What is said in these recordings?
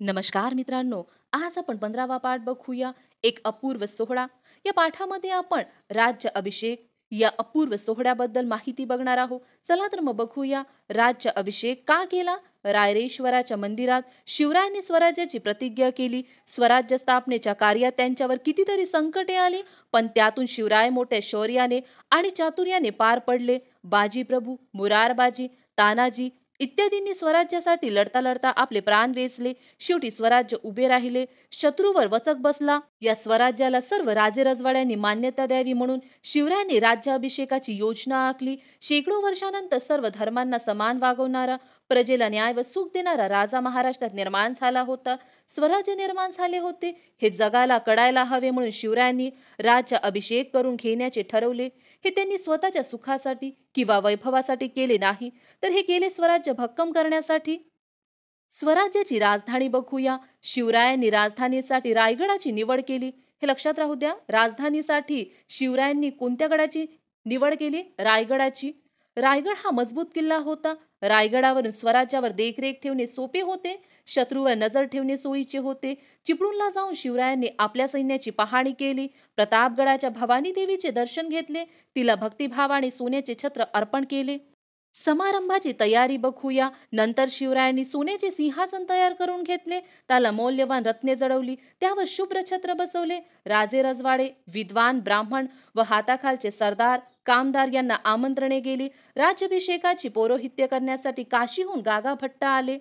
नमस्कार मित्रांनो, आज आपण 15वा पाठ बघूया. एक अपूर्व सोहळा. या पाठामध्ये आपण राज्य अभिषेक या अपूर्व सोहळ्याबद्दल माहिती बघणार आहोत. चला तर मग बघूया. राज्य अभिषेक का केला? रायरेश्वराच्या मंदिरात शिवरायांनी स्वराज्याची प्रतिज्ञा केली. स्वराज्य स्थापनेच्या कार्यात त्यांच्यावर कितीतरी संकटे आली, पण त्यातून शिवराय मोठ्या शौर्याने आणि चातुर्याने पार पडले. बाजीप्रभू, मुरारबाजी, तानाजी इत्यादींनी स्वराज्यासाठी लढता लढता आपले प्राण वेचले. शेवटी स्वराज्य उभे राहिले. शत्रूवर वचक बसला. या स्वराज्याला सर्व राजेरजवाड्यांनी मान्यता द्यावी म्हणून शिवरायांनी राज्याभिषेकाची योजना आखली. शेकडो वर्षानंतर सर्व धर्मांना समान वागवणारा, प्रजेला न्याय व सुख देणारा राजा महाराष्ट्रात निर्माण झाला होता. स्वराज्य निर्माण झाले होते. हे जगाला कळायला हवे म्हणून शिवरायांनी राज्य अभिषेक करून घेण्याचे ठरवले. हे त्यांनी स्वतःच्या सुखासाठी किंवा वैभवासाठी केले नाही, तर हे केले स्वराज्य भक्कम करण्यासाठी. स्वराज्याची राजधानी बघूया. शिवरायांनी राजधानीसाठी रायगडाची निवड केली. हे लक्षात राहू द्या. राजधानीसाठी शिवरायांनी कोणत्या गडाची निवड केली? रायगडाची. रायगड हा मजबूत किल्ला होता. रायगडावरून स्वराज्यावर देखरेख ठेवणे सोपे होते. शत्रूवर नजर ठेवणे सोयीचे होते. चिपळूणला जाऊन शिवरायांनी आपल्या सैन्याची पाहणी केली. प्रतापगडाच्या भवानी देवीचे दर्शन घेतले. तिला भक्तिभावाने सोन्याचे छत्र अर्पण केले. समारंभाची तयारी बघूया. नंतर शिवरायांनी सोन्याचे सिंहासन तयार करून घेतले. त्याला मौल्यवान रत्ने जडवली. त्यावर शुभ्र छत्र बसवले. राजे रजवाडे, विद्वान ब्राह्मण व हाताखालचे सरदार, कामदार यांना आमंत्रणे गेली. राज्याभिषेकाची पौरोहित्य करण्यासाठी काशीहून गागा भट्ट आले.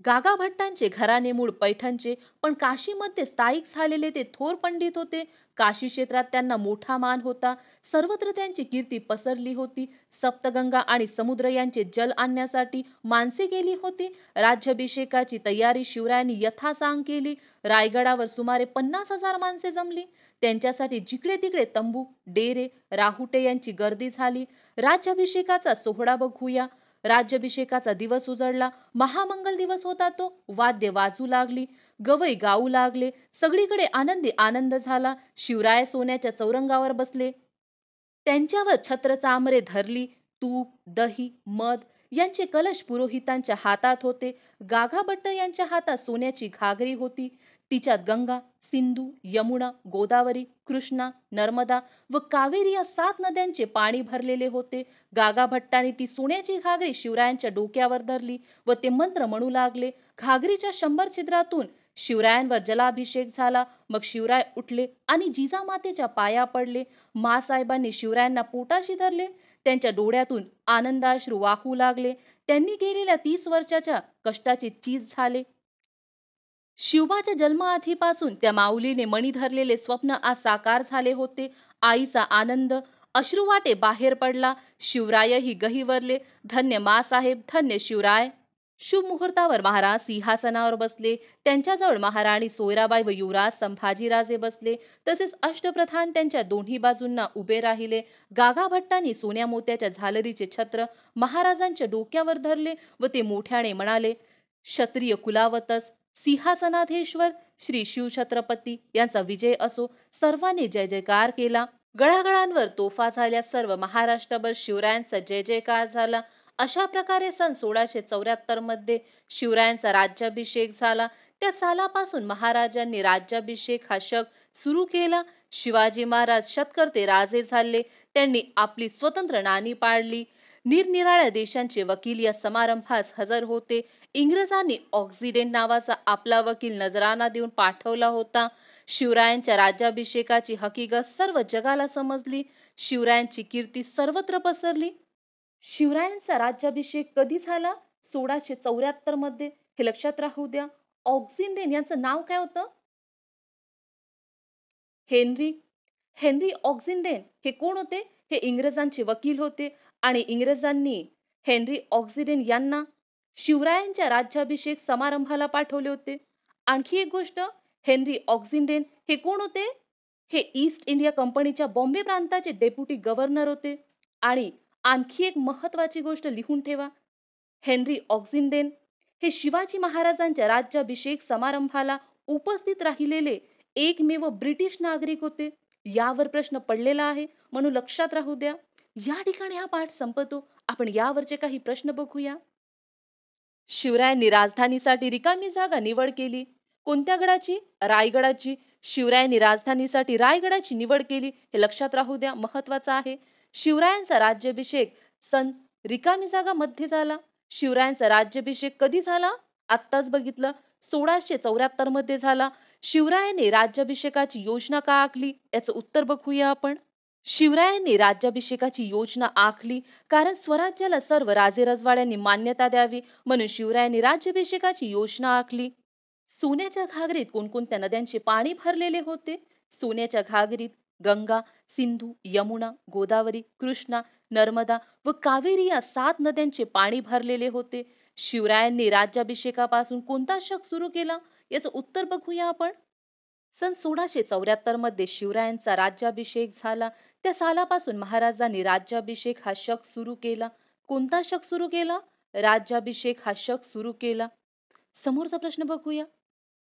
गागा भट्टांचे घराणे मूळ पैठणचे, पण काशीमध्ये स्थायिक झालेले ते थोर पंडित होते. काशी क्षेत्रात त्यांना मोठा मान होता. सर्वत्र त्यांची कीर्ती पसरली होती. सप्तगंगा आणि समुद्र यांचे जल आणण्यासाठी माणसे गेली होती. राज्याभिषेकाची तयारी शिवरायांनी यथासांग केली. रायगडावर सुमारे 50,000 माणसे जमली. त्यांच्यासाठी जिकडे तिकडे तंबू, डेरे, राहुटे यांची गर्दी झाली. राज्याभिषेकाचा सोहळा बघूया. राज्याभिषेकाचा दिवस उजळला. महामंगल दिवस होता तो. वाद्य वाजू लागली. गवई गाऊ लागले. सगळीकडे आनंदी आनंद झाला. शिवराय सोन्याच्या चौरंगावर बसले. त्यांच्यावर छत्र चामरे धरली. तूप, दही, मध यांचे कलश पुरोहितांच्या हातात होते. गागाभट्ट यांच्या हातात सोन्याची घागरी होती. तिच्यात गंगा, सिंधू, यमुना, गोदावरी, कृष्णा, नर्मदा व कावेरी या 7 नद्यांचे पाणी भरलेले होते. गागाभट्टाने ती सोन्याची घागरी शिवरायांच्या डोक्यावर धरली व ते मंत्र म्हणू लागले. घागरीच्या 100 छिद्रातून शिवरायांवर जलाभिषेक झाला. मग शिवराय उठले आणि जिजामातेच्या पाया पडले. मासाहेबांनी शिवरायांना पोटाशी धरले. त्यांच्या डोळ्यातून आनंदाश्रू वाहू लागले. त्यांनी गेलेल्या 30 वर्षाच्या कष्टाचे चीज झाले. शिवबाच्या जन्माआधीपासून त्या माऊलीने मणी धरलेले स्वप्न आज साकार झाले होते. आईचा आनंद अश्रुवाटे बाहेर पडला. शिवरायही गहिवरले. धन्य मासाहेब, धन्य शिवराय. शुभ मुहूर्तावर महाराज सिंहासनावर बसले. त्यांच्याजवळ महाराणी सोयराबाई व युवराज संभाजीराजे बसले. तसेच अष्टप्रधान त्यांच्या दोन्ही बाजूंना उभे राहिले. गागाभट्टांनी सोन्या मोत्याच्या झालरीचे छत्र महाराजांच्या डोक्यावर धरले व ते मोठ्याने म्हणाले, क्षत्रिय कुलावतस सिंहासनाधीश्वर श्री शिवछत्रपती यांचा विजय असो. सर्वांनी जय जयकार केला. गळागळांवर तोफा झाल्या. सर्व महाराष्ट्रभर शिवरायांचा जय जयकार झाला. अशा प्रकारे सन 1674 मध्ये शिवरायांचा राज्याभिषेक झाला. त्या सालापासून महाराजांनी राज्याभिषेक हा शक सुरू केला. शिवाजी महाराज शतकर्ते राजे झाले. त्यांनी आपली स्वतंत्र नाणी पाडली. निरनिराळ्या देशांचे वकील या समारंभास हजर होते. इंग्रजांनी ऑक्सिडेंट नावाचा आपला वकील नजराना देऊन पाठवला होता. शिवरायांच्या राज्याभिषेकाची हकीकत सर्व जगाला समजली. शिवरायांची कीर्ती सर्वत्र पसरली. शिवरायांचा राज्याभिषेक कधी झाला? 1674 मध्ये. हे लक्षात राहू द्या. ऑक्सिडेंट यांचं नाव काय होतं? हेनरी हेनरी ऑक्सिडेंट हे कोण होते? हे इंग्रजांचे वकील होते आणि इंग्रजांनी हेनरी ऑक्सिडेंट यांना शिवरायांच्या राज्याभिषेक समारंभाला पाठवले होते. आणखी एक गोष्ट, हेनरी ऑक्सिडेंट हे कोण होते? हे ईस्ट इंडिया कंपनीच्या बॉम्बे प्रांताचे डेप्युटी गव्हर्नर होते. आणि आणखी एक महत्वाची गोष्ट लिहून ठेवा. हेनरी ऑक्सिडेंट हे शिवाजी महाराजांच्या राज्याभिषेक समारंभाला उपस्थित राहिलेले एकमेव ब्रिटिश नागरिक होते. यावर प्रश्न पडलेला आहे म्हणून लक्षात राहू द्या. या ठिकाणी हा पाठ संपतो. आपण यावरचे काही प्रश्न बघूया. शिवरायांनी राजधानीसाठी रिकामी जागा निवड केली. कोणत्या गडाची? रायगडाची. शिवरायांनी राजधानीसाठी रायगडाची निवड केली. हे लक्षात राहू द्या, महत्वाचं आहे. शिवरायांचा राज्याभिषेक सन रिकामी जागा मध्ये झाला. शिवरायांचा राज्याभिषेक कधी झाला? आत्ताच बघितलं, 1674 मध्ये झाला. शिवरायांनी राज्याभिषेकाची योजना का आखली? याचं उत्तर बघूया आपण. शिवरायांनी राज्याभिषेकाची योजना आखली कारण स्वराज्याला सर्व राजेरजवाड्यांनी मान्यता द्यावी, म्हणून शिवरायांनी राज्याभिषेकाची योजना आखली. सोन्याच्या घागरीत कोणकोणत्या नद्यांचे पाणी भरलेले होते? सोन्याच्या घागरीत गंगा, सिंधू, यमुना, गोदावरी, कृष्णा, नर्मदा व कावेरी या 7 नद्यांचे पाणी भरलेले होते. शिवरायांनी राज्याभिषेकापासून कोणता शक सुरू केला? याचं उत्तर बघूया आपण. सन 1674 मध्ये शिवरायांचा राज्याभिषेक झाला. त्या सालापासून महाराजांनी राज्याभिषेक हा शक सुरू केला. कोणता शक सुरू केला? राज्याभिषेक हा शक सुरू केला. समोरचा प्रश्न बघूया.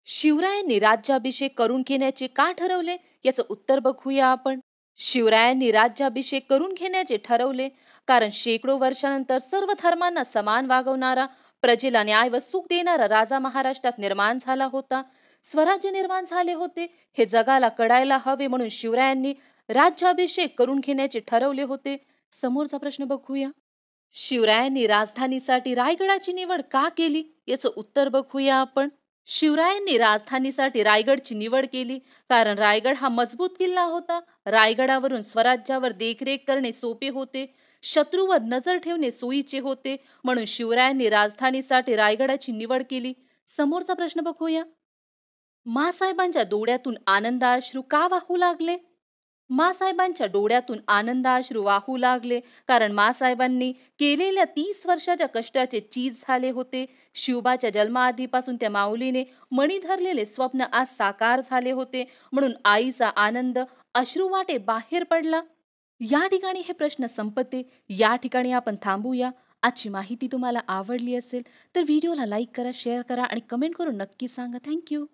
शिवरायांनी राज्याभिषेक करून घेण्याचे का ठरवले? याचं उत्तर बघूया आपण. शिवरायांनी राज्याभिषेक करून घेण्याचे ठरवले कारण शेकडो वर्षानंतर सर्व धर्मांना समान वागवणारा, प्रजेला न्याय व सुख देणारा राजा महाराष्ट्रात निर्माण झाला होता. स्वराज्य निर्माण झाले होते, हे जगाला कळायला हवे, म्हणून शिवरायांनी राज्याभिषेक करून घेण्याचे ठरवले होते. समोरचा प्रश्न बघूया. शिवरायांनी राजधानीसाठी रायगडाची निवड का केली? याचं उत्तर बघूया आपण. शिवरायांनी राजधानीसाठी रायगडची निवड केली कारण रायगड हा मजबूत किल्ला होता. रायगडावरून स्वराज्यावर देखरेख करणे सोपे होते. शत्रूवर नजर ठेवणे सोयीचे होते, म्हणून शिवरायांनी राजधानीसाठी रायगडाची निवड केली. समोरचा प्रश्न बघूया. माँसाहेबांच्या डोळ्यातून आनंदाश्रू का वाहू लागले? माँसाहेबांच्या डोळ्यातून आनंदाश्रू वाहू लागले कारण माँसाहेबांनी केलेल्या 30 वर्षाच्या कष्टाचे चीज झाले होते. शिवबाच्या जन्माआधीपासून त्या माऊलीने मणी धरलेले स्वप्न आज साकार झाले होते, म्हणून आईचा आनंद अश्रुवाटे बाहेर पडला. या ठिकाणी हे प्रश्न संपते. या ठिकाणी आपण थांबूया. आजची माहिती तुम्हाला आवडली असेल तर व्हिडिओला लाईक करा, शेअर करा आणि कमेंट करून नक्की सांगा. थँक्यू.